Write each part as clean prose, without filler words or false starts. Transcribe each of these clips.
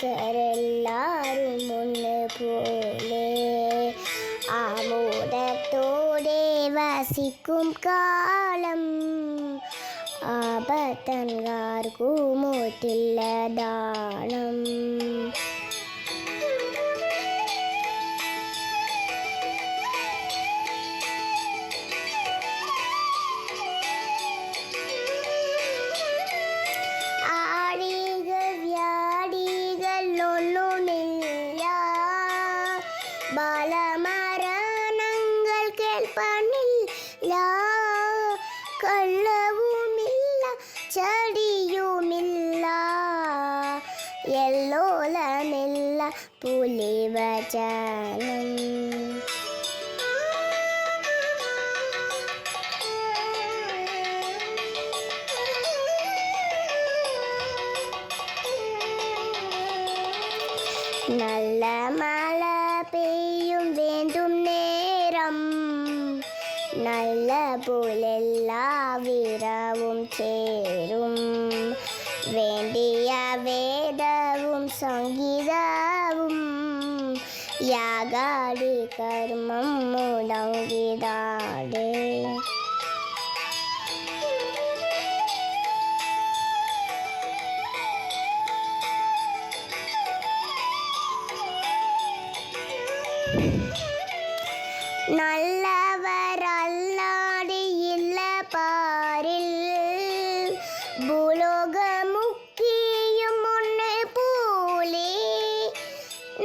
മനുഷ്യരെല്ലാരും ഒന്ന് പോലെ ആമോദത്തോടെ വസിക്കും കാലം ആപത്തൻകാർക്കുമോറ്റില്ല ദാനം. ബാലമരണങ്ങൾ കേൾപ്പണില്ല, കള്ളവുമില്ല ചടിയുമില്ല, എല്ലോലമില്ല പുലിവചനം. നല്ല മഴ പെയ്യും വേണ്ടും നേരം, നല്ല പോലെല്ലാ വിരവും ചേരും, വേണ്ടിയ വേദവും സംഗീതവും യാഗാടി കർമ്മം മുടങ്ങിടാതെ. நல்லவரல்லாடியில்ல பாரில், பூலோகமுக்கியும் ஒன்று போலே,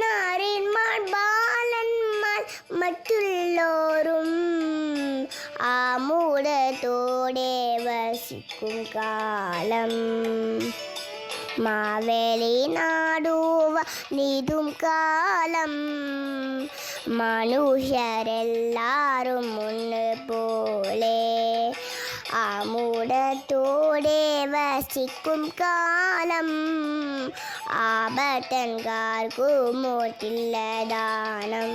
நாரின்மார் பாலன்மார் மറ്റുള്ളോരും ആമോദത്തോടെ വസിക്കും കാലം മാവേലി നാടുവ നീതും കാലം മനുഷ്യരെല്ലാരും ഒന്ന് പോലെ ആമോദത്തോടെ വസിക്കും കാലം ആപത്തൻകാർക്കുമോറ്റില്ല ദാനം.